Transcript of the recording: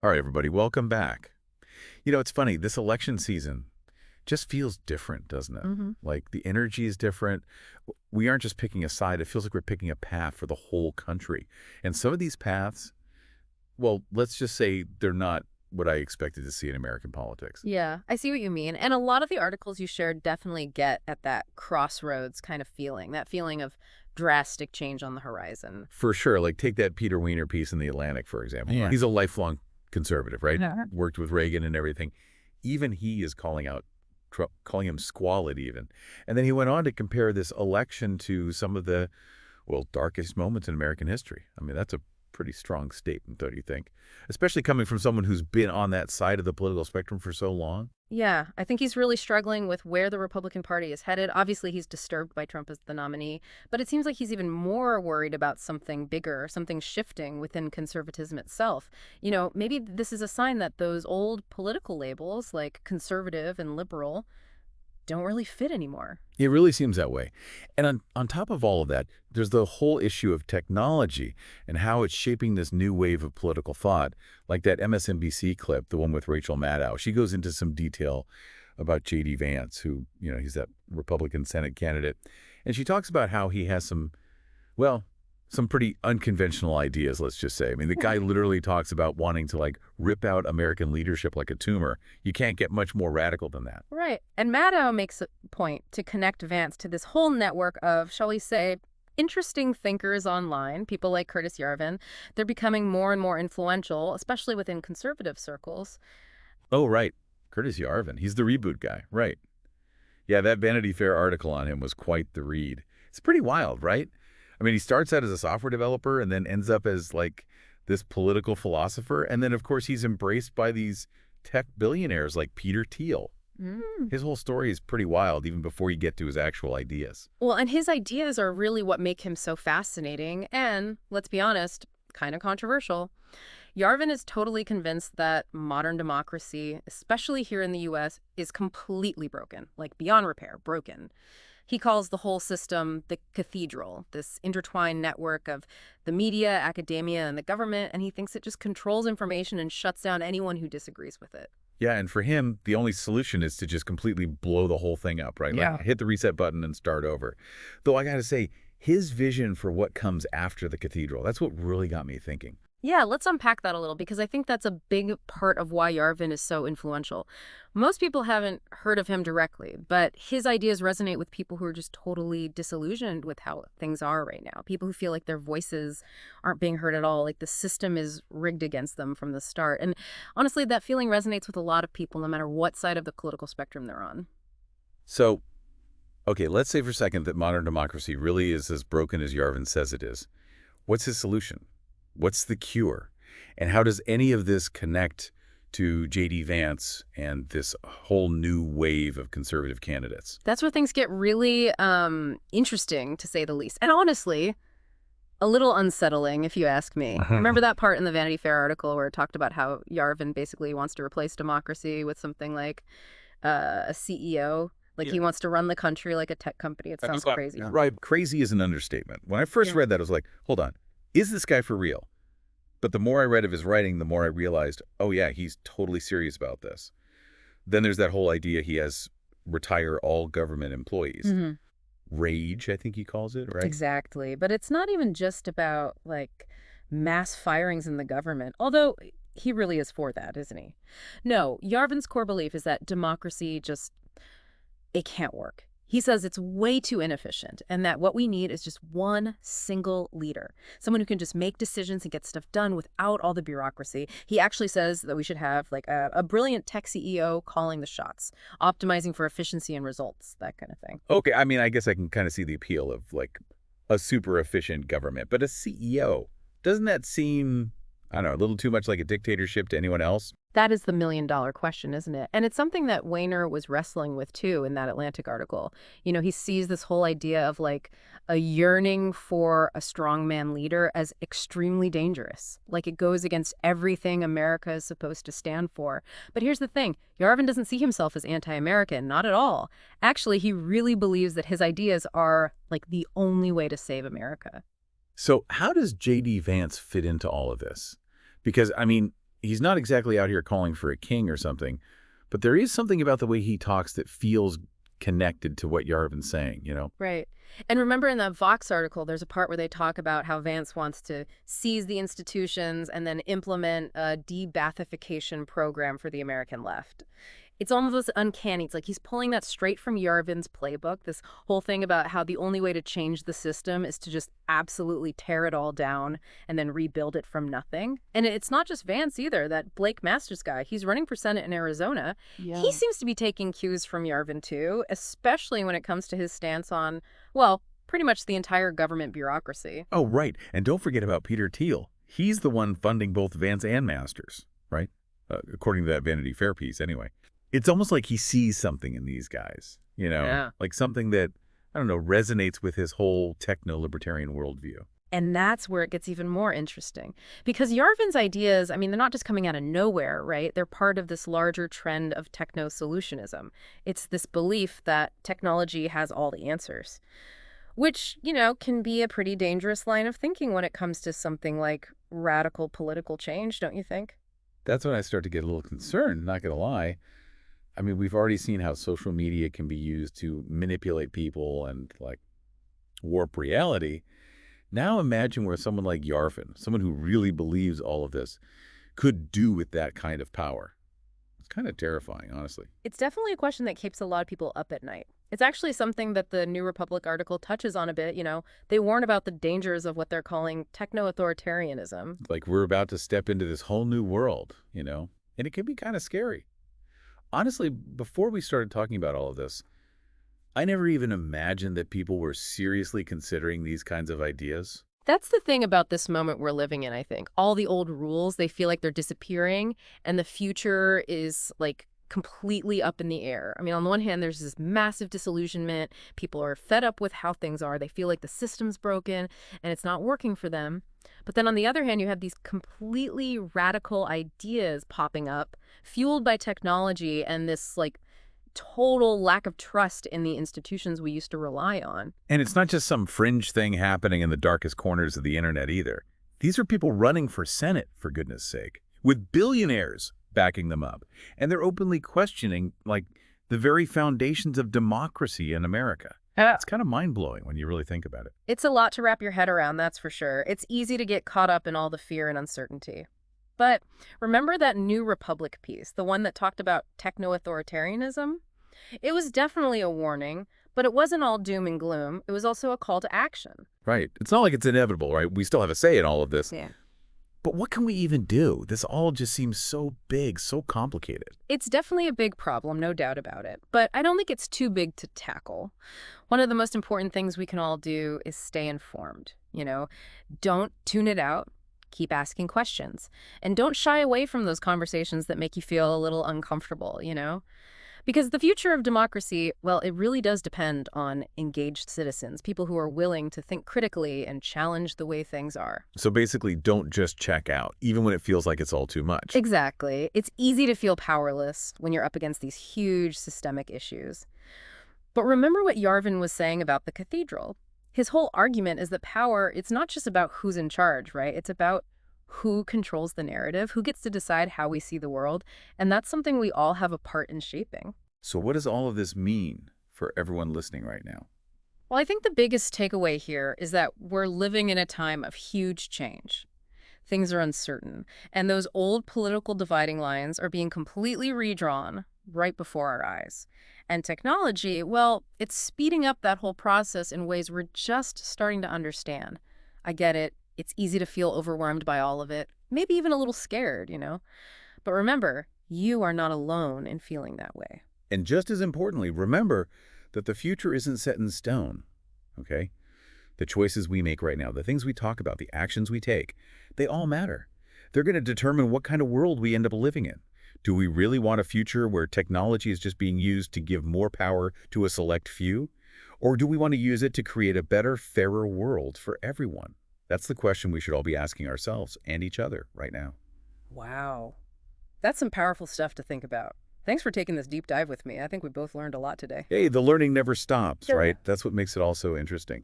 All right, everybody, welcome back. It's funny, this election season just feels different, doesn't it? hmm Like the energy is different. We aren't just picking a side. It feels like we're picking a path for the whole country. And some of these paths, well, let's just say they're not what I expected to see in American politics. Yeah, I see what you mean. And a lot of the articles you shared definitely get at that crossroads kind of feeling, that feeling of drastic change on the horizon. For sure, like take that Peter Weiner piece in The Atlantic, for example. Yeah. He's a lifelong conservative, right? Yeah. Worked with Reagan and everything. Even he is calling out Trump, calling him squalid even. And then he went on to compare this election to some of the, well, darkest moments in American history. I mean, that's a pretty strong statement, don't you think? Especially coming from someone who's been on that side of the political spectrum for so long. Yeah, I think he's really struggling with where the Republican Party is headed. Obviously, he's disturbed by Trump as the nominee, but it seems like he's even more worried about something bigger, something shifting within conservatism itself. Maybe this is a sign that those old political labels like conservative and liberal don't really fit anymore. It really seems that way. And on top of all of that, there's the whole issue of technology and how it's shaping this new wave of political thought, like that MSNBC clip, the one with Rachel Maddow. She goes into some detail about J.D. Vance, who, he's that Republican Senate candidate. And she talks about how he has some pretty unconventional ideas, let's just say. I mean, the guy literally talks about wanting to, like, rip out American leadership like a tumor. You can't get much more radical than that. Right. And Maddow makes a point to connect Vance to this whole network of, shall we say, interesting thinkers online, people like Curtis Yarvin. They're becoming more and more influential, especially within conservative circles. Oh, right. Curtis Yarvin. He's the reboot guy. Right. Yeah, that Vanity Fair article on him was quite the read. It's pretty wild, right? I mean, he starts out as a software developer and then ends up as, like, this political philosopher. And then, of course, he's embraced by these tech billionaires like Peter Thiel. His whole story is pretty wild, even before you get to his actual ideas. Well, and his ideas are really what make him so fascinating and, let's be honest, kind of controversial. Yarvin is totally convinced that modern democracy, especially here in the U.S., is completely broken, like beyond repair, broken. He calls the whole system the cathedral, this intertwined network of the media, academia, and the government, and he thinks it just controls information and shuts down anyone who disagrees with it. Yeah, and for him, the only solution is to just completely blow the whole thing up, right? Yeah. Like, hit the reset button and start over. Though I got to say, his vision for what comes after the cathedral, that's what really got me thinking. Yeah, let's unpack that a little because I think that's a big part of why Yarvin is so influential. Most people haven't heard of him directly, but his ideas resonate with people who are just totally disillusioned with how things are right now. People who feel like their voices aren't being heard at all, like the system is rigged against them from the start. And honestly, that feeling resonates with a lot of people, no matter what side of the political spectrum they're on. So, okay, let's say for a second that modern democracy really is as broken as Yarvin says it is. What's his solution? What's the cure? And how does any of this connect to J.D. Vance and this whole new wave of conservative candidates? That's where things get really interesting, to say the least. And honestly, a little unsettling, if you ask me. Remember that part in the Vanity Fair article where it talked about how Yarvin basically wants to replace democracy with something like a CEO? Like he wants to run the country like a tech company. It sounds crazy. Right. Crazy is an understatement. When I first read that, I was like, hold on. Is this guy for real? But the more I read of his writing, the more I realized, oh, yeah, he's totally serious about this. Then there's that whole idea he has retire all government employees. Rage, I think he calls it, right? Exactly. But it's not even just about, like, mass firings in the government, although he really is for that, isn't he? No, Yarvin's core belief is that democracy it can't work. He says it's way too inefficient and that what we need is just one single leader, someone who can just make decisions and get stuff done without all the bureaucracy. He actually says that we should have like a brilliant tech CEO calling the shots, optimizing for efficiency and results, that kind of thing. Okay, I mean, I guess I can kind of see the appeal of like a super efficient government, but a CEO, doesn't that seem, I don't know, a little too much like a dictatorship to anyone else? That is the million-dollar question, isn't it? And it's something that Weiner was wrestling with, too, in that Atlantic article. He sees this whole idea of, like, a yearning for a strongman leader as extremely dangerous. Like, it goes against everything America is supposed to stand for. But here's the thing. Yarvin doesn't see himself as anti-American, not at all. Actually, he really believes that his ideas are, like, the only way to save America. So how does J.D. Vance fit into all of this? Because, I mean, He's not exactly out here calling for a king or something, but there is something about the way he talks that feels connected to what Yarvin's saying, you know? Right. And remember in that Vox article, there's a part where they talk about how Vance wants to seize the institutions and then implement a de-Bathification program for the American left. It's almost uncanny. It's like he's pulling that straight from Yarvin's playbook, this whole thing about how the only way to change the system is to just absolutely tear it all down and then rebuild it from nothing. And it's not just Vance either, that Blake Masters guy. He's running for Senate in Arizona. Yeah. He seems to be taking cues from Yarvin too, especially when it comes to his stance on, well, pretty much the entire government bureaucracy. Oh, right. And don't forget about Peter Thiel. He's the one funding both Vance and Masters, right? According to that Vanity Fair piece, anyway. It's almost like he sees something in these guys, you know, Yeah. like something that, I don't know, resonates with his whole techno-libertarian worldview. And that's where it gets even more interesting. Because Yarvin's ideas, I mean, they're not just coming out of nowhere, right? They're part of this larger trend of techno-solutionism. It's this belief that technology has all the answers, which, you know, can be a pretty dangerous line of thinking when it comes to something like radical political change, don't you think? That's when I start to get a little concerned, not going to lie. I mean, we've already seen how social media can be used to manipulate people and, like, warp reality. Now imagine where someone like Yarvin, someone who really believes all of this, could do with that kind of power. It's kind of terrifying, honestly. It's definitely a question that keeps a lot of people up at night. It's actually something that the New Republic article touches on a bit, you know. They warn about the dangers of what they're calling techno-authoritarianism. Like, we're about to step into this whole new world, you know, and it can be kind of scary. Honestly, before we started talking about all of this, I never even imagined that people were seriously considering these kinds of ideas. That's the thing about this moment we're living in, I think. All the old rules, they feel like they're disappearing, and the future is, like, completely up in the air. I mean, on the one hand, there's this massive disillusionment. People are fed up with how things are. They feel like the system's broken, and it's not working for them. But then on the other hand, you have these completely radical ideas popping up, fueled by technology and this, like, total lack of trust in the institutions we used to rely on. And it's not just some fringe thing happening in the darkest corners of the internet either. These are people running for Senate, for goodness sake, with billionaires backing them up. And they're openly questioning, like, the very foundations of democracy in America. It's kind of mind-blowing when you really think about it. It's a lot to wrap your head around, that's for sure. It's easy to get caught up in all the fear and uncertainty. But remember that New Republic piece, the one that talked about techno-authoritarianism? It was definitely a warning, but it wasn't all doom and gloom. It was also a call to action. Right. It's not like it's inevitable, right? We still have a say in all of this. Yeah. But what can we even do? This all just seems so big, so complicated. It's definitely a big problem, no doubt about it. But I don't think it's too big to tackle. One of the most important things we can all do is stay informed, you know? Don't tune it out. Keep asking questions. And don't shy away from those conversations that make you feel a little uncomfortable, you know? Because the future of democracy, well, it really does depend on engaged citizens, people who are willing to think critically and challenge the way things are. So basically, don't just check out, even when it feels like it's all too much. Exactly. It's easy to feel powerless when you're up against these huge systemic issues. But remember what Yarvin was saying about the cathedral. His whole argument is that power, it's not just about who's in charge, right? It's about who controls the narrative, who gets to decide how we see the world, and that's something we all have a part in shaping. So what does all of this mean for everyone listening right now? Well, I think the biggest takeaway here is that we're living in a time of huge change. Things are uncertain, and those old political dividing lines are being completely redrawn right before our eyes. And technology, well, it's speeding up that whole process in ways we're just starting to understand. I get it. It's easy to feel overwhelmed by all of it, maybe even a little scared, you know? But remember, you are not alone in feeling that way. And just as importantly, remember that the future isn't set in stone, okay? The choices we make right now, the things we talk about, the actions we take, they all matter. They're going to determine what kind of world we end up living in. Do we really want a future where technology is just being used to give more power to a select few? Or do we want to use it to create a better, fairer world for everyone? That's the question we should all be asking ourselves and each other right now. Wow. That's some powerful stuff to think about. Thanks for taking this deep dive with me. I think we both learned a lot today. Hey, the learning never stops, Sure. right? That's what makes it all so interesting.